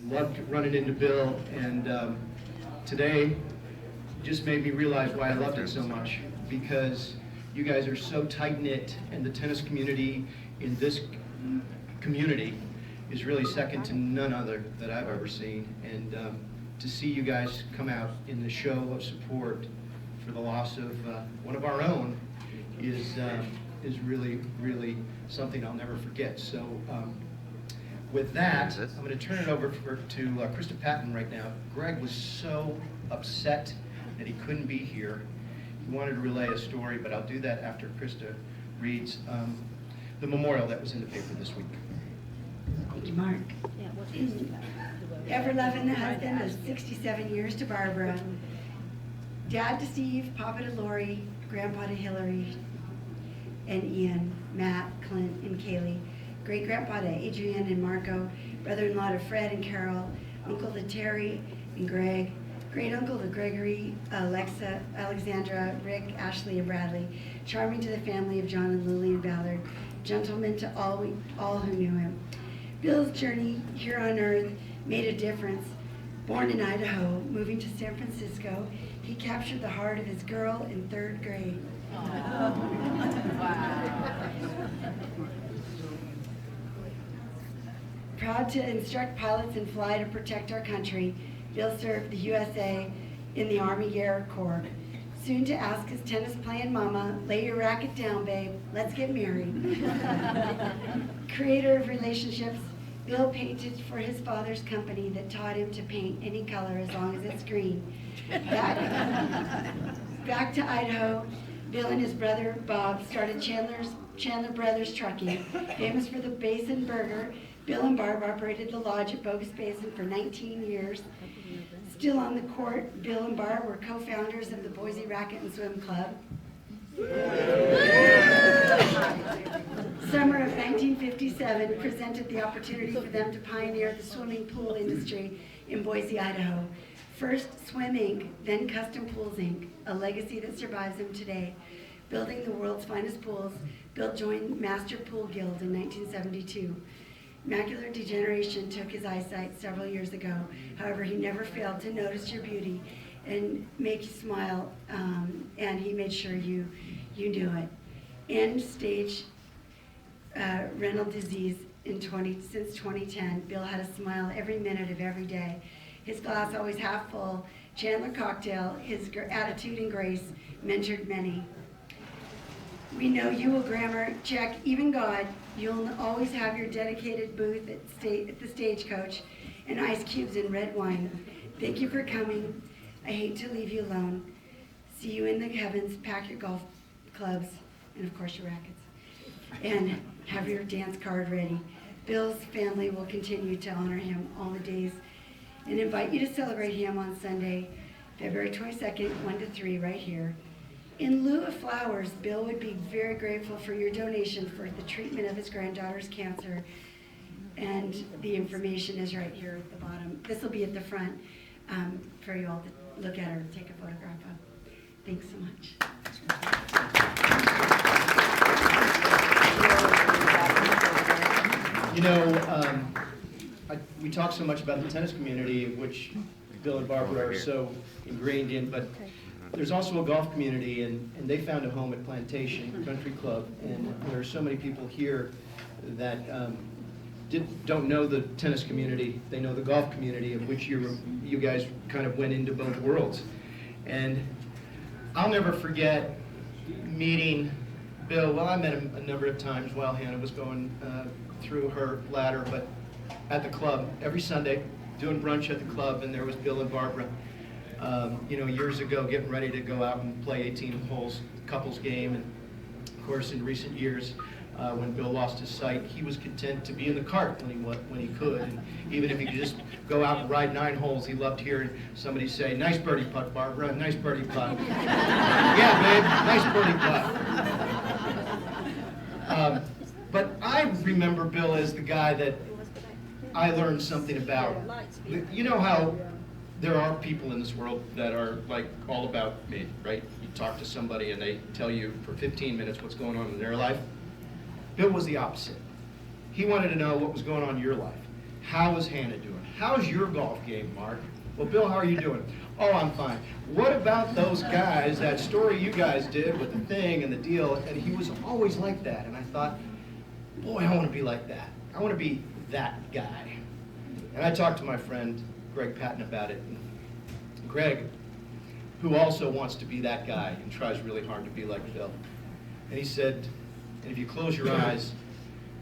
loved running into Bill, and today just made me realize why I loved it so much, because you guys are so tight-knit, and the tennis community in this community is really second to none other that I've ever seen. And to see you guys come out in the show of support for the loss of one of our own is really, really something I'll never forget. So with that, I'm going to turn it over to Krista Patton right now. Greg was so upset that he couldn't be here. He wanted to relay a story, but I'll do that after Krista reads the memorial that was in the paper this week. Thank you, Mark. Ever-loving husband of 67 years to Barbara, Dad to Steve, Papa to Lori, Grandpa to Hillary and Ian, Matt, Clint, and Kaylee, great-grandpa to Adrienne and Marco, brother-in-law to Fred and Carol, uncle to Terry and Greg, great-uncle to Gregory, Alexa, Alexandra, Rick, Ashley, and Bradley, charming to the family of John and Lily and Ballard, gentleman to all who knew him. Bill's journey here on earth made a difference. Born in Idaho, moving to San Francisco, he captured the heart of his girl in 3rd grade. Proud to instruct pilots and fly to protect our country, Bill served the USA in the Army Air Corps. Soon to ask his tennis-playing mama, lay your racket down, babe, let's get married. Creator of relationships, Bill painted for his father's company that taught him to paint any color as long as it's green. Back to Idaho, Bill and his brother Bob started Chandler Brothers Trucking, famous for the Basin Burger. Bill and Barb operated the lodge at Bogus Basin for 19 years. Still on the court, Bill and Barb were co-founders of the Boise Racket and Swim Club. Summer of 1957 presented the opportunity for them to pioneer the swimming pool industry in Boise, Idaho. First Swim Inc., then Custom Pools Inc., a legacy that survives them today. Building the world's finest pools, Bill joined Master Pool Guild in 1972. Macular degeneration took his eyesight several years ago. However, he never failed to notice your beauty and make you smile, and he made sure you knew it. End stage renal disease since 2010. Bill had a smile every minute of every day. His glass always half full. Chandler cocktail, his attitude and grace mentored many. We know you will grammar check even God. You'll always have your dedicated booth at the Stagecoach and ice cubes and red wine. Thank you for coming. I hate to leave you alone. See you in the heavens. Pack your golf clubs and of course your rackets. And have your dance card ready. Bill's family will continue to honor him all the days and invite you to celebrate him on Sunday, February 22nd, 1 to 3, right here. In lieu of flowers, Bill would be very grateful for your donation for the treatment of his granddaughter's cancer. And the information is right here at the bottom. This will be at the front for you all to look at or take a photograph of. Thanks so much. You know, we talk so much about the tennis community, which Bill and Barbara are so ingrained in, but there's also a golf community, and they found a home at Plantation Country Club, and there are so many people here that don't know the tennis community. They know the golf community, of which you guys kind of went into both worlds. And I'll never forget meeting Bill. Well, I met him a number of times while Hannah was going through her ladder, but at the club every Sunday, doing brunch at the club, and there was Bill and Barbara. You know, years ago, getting ready to go out and play 18 holes couples game, and of course, in recent years, when Bill lost his sight, he was content to be in the cart when he could, and even if he could just go out and ride 9 holes, he loved hearing somebody say, "Nice birdie putt, Barbara, nice birdie putt." "Yeah, babe, nice birdie putt." But I remember Bill as the guy that I learned something about. You know how there are people in this world that are like all about me, right? You talk to somebody and they tell you for 15 minutes what's going on in their life. Bill was the opposite. He wanted to know what was going on in your life. How was Hannah doing? how's your golf game, Mark? Well, Bill, how are you doing? Oh, I'm fine. What about those guys, that story you guys did with the thing and the deal? And he was always like that. And I thought, boy, I want to be like that. I want to be that guy. And I talked to my friend Greg Patton about it. And Greg, who also wants to be that guy and tries really hard to be like Bill. And he said, and if you close your eyes,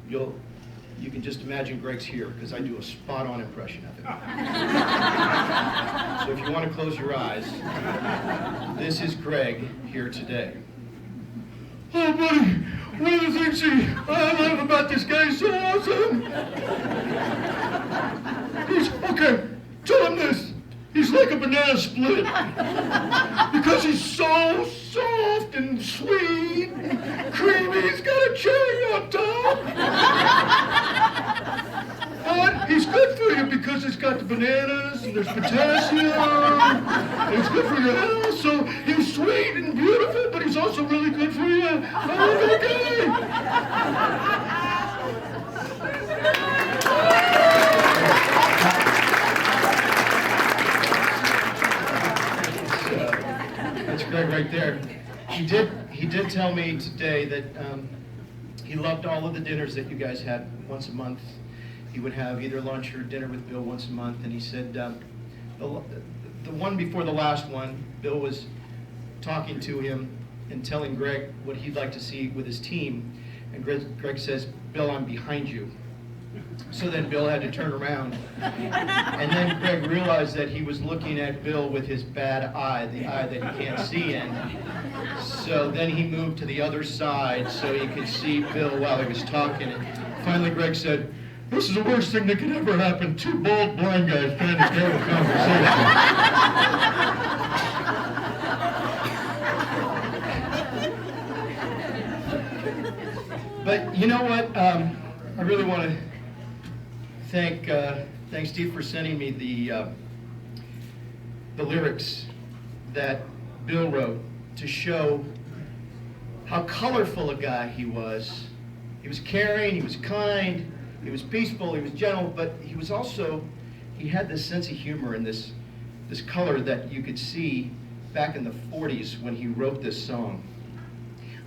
you can just imagine Greg's here, because I do a spot-on impression of him. So if you want to close your eyes, this is Greg here today. Oh, buddy, one of the things I love about this guy is so awesome. Okay, tell him this. He's like a banana split. Because he's so soft and sweet and creamy. He's got a cherry on top. But he's good for you because it's got the bananas and there's potassium. And it's good for your health. So he's sweet and beautiful, but he's also really good for you. I love that guy. That's Greg right there. He did tell me today that he loved all of the dinners that you guys had once a month. He would have either lunch or dinner with Bill once a month, and he said the one before the last one, Bill was talking to him and telling Greg what he'd like to see with his team, and Greg says, "Bill, I'm behind you." So then Bill had to turn around, and then Greg realized that he was looking at Bill with his bad eye, the eye that he can't see in. So then he moved to the other side so he could see Bill while he was talking, and finally Greg said, "This is the worst thing that could ever happen. Two bald blind guys trying to have a conversation." But you know what? I really want to thank Steve for sending me the lyrics that Bill wrote to show how colorful a guy he was. He was caring, he was kind, he was peaceful, he was gentle, but he was also, he had this sense of humor and this color that you could see back in the 40s when he wrote this song.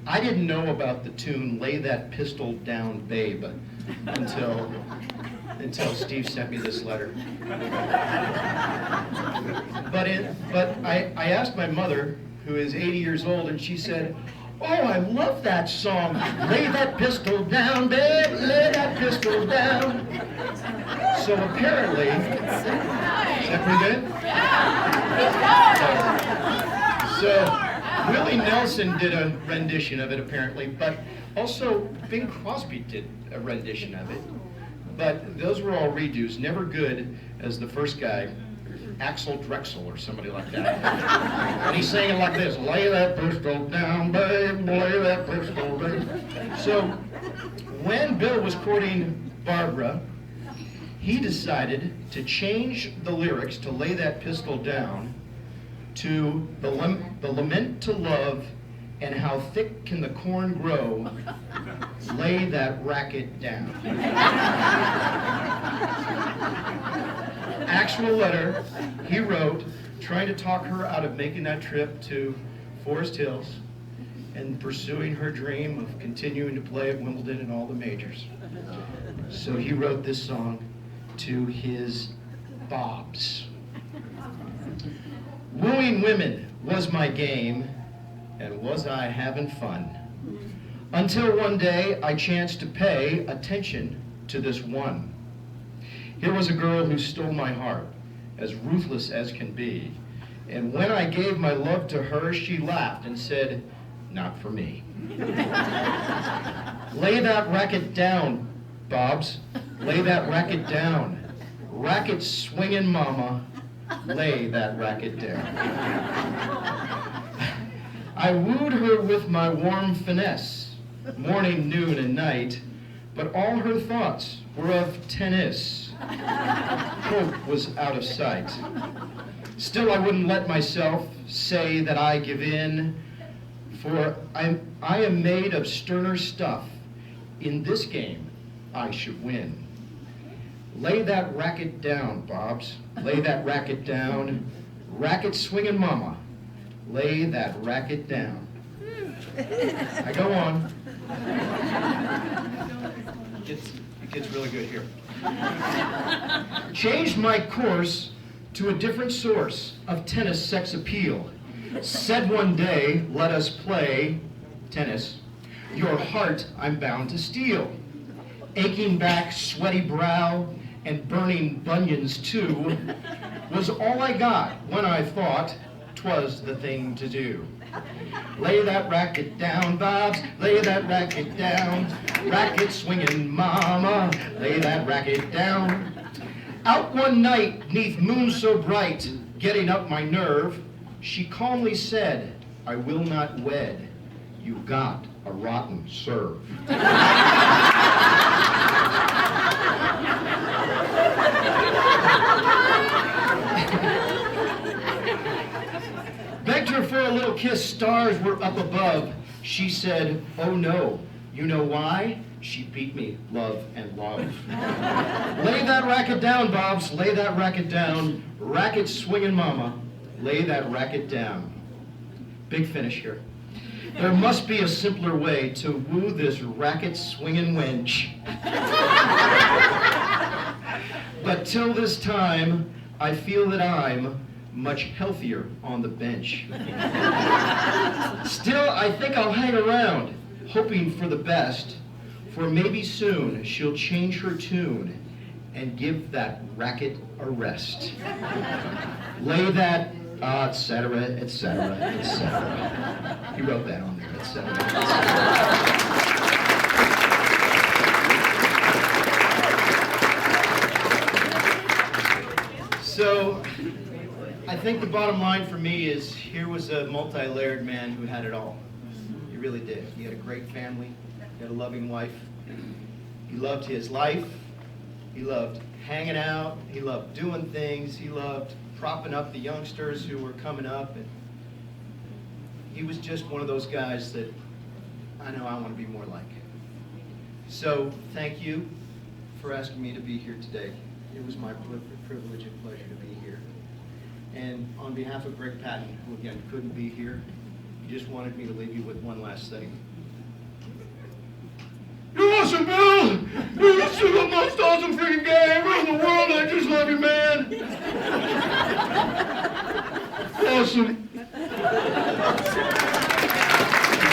I didn't know about the tune "Lay That Pistol Down, Babe" until Steve sent me this letter. But I asked my mother, who is 80 years old, and she said, "Oh, I love that song. Lay that pistol down, babe, lay that pistol down." So apparently, is that pretty good? So Willie Nelson did a rendition of it apparently, but also Bing Crosby did a rendition of it. But those were all redos, never good as the first guy, Axel Drexel or somebody like that. And he's singing like this: "Lay that pistol down, babe, lay that pistol down." So when Bill was courting Barbara, he decided to change the lyrics to "Lay That Pistol Down" to the lament to love and how thick can the corn grow, lay that racket down. Actual letter he wrote trying to talk her out of making that trip to Forest Hills and pursuing her dream of continuing to play at Wimbledon and all the majors. So he wrote this song to his Bobs. Wooing women was my game, and was I having fun? Until one day I chanced to pay attention to this one. Here was a girl who stole my heart, as ruthless as can be. And when I gave my love to her, she laughed and said, "Not for me." Lay that racket down, Bobs. Lay that racket down. Racket swinging mama. Lay that racket down. I wooed her with my warm finesse, morning, noon, and night, but all her thoughts were of tennis. Hope was out of sight. Still I wouldn't let myself say that I give in, for I am made of sterner stuff. In this game, I should win. Lay that racket down, Bobs. Lay that racket down. Racket swinging mama. Lay that racket down. I go on. It gets really good here. Changed my course to a different source of tennis sex appeal. Said one day, let us play tennis. Your heart I'm bound to steal. Aching back, sweaty brow, and burning bunions too, was all I got when I thought 'twas the thing to do. Lay that racket down, Bobs, lay that racket down. Racket swinging mama, lay that racket down. Out one night, 'neath moon so bright, getting up my nerve, she calmly said, I will not wed. You got a rotten serve. Begged her for a little kiss, stars were up above. She said, oh no, you know why? She beat me, love and love. Lay that racket down, Bobs, lay that racket down. Racket swinging mama, lay that racket down. Big finish here. There must be a simpler way to woo this racket swinging wench. But till this time, I feel that I'm much healthier on the bench. Still, I think I'll hang around, hoping for the best, for maybe soon she'll change her tune and give that racket a rest. Lay that, et cetera, et cetera, et cetera. He wrote that on there, et cetera, et cetera. So, I think the bottom line for me is here was a multi-layered man who had it all. He really did. He had a great family. He had a loving wife. He loved his life. He loved hanging out. He loved doing things. He loved propping up the youngsters who were coming up. And he was just one of those guys that I know I want to be more like. So, thank you for asking me to be here today. It was my privilege and pleasure to be here. And on behalf of Greg Patton, who again couldn't be here, he just wanted me to leave you with one last thing. You're awesome, Bill! You're just the most awesome freaking guy ever in the world. I just love you, man. Awesome.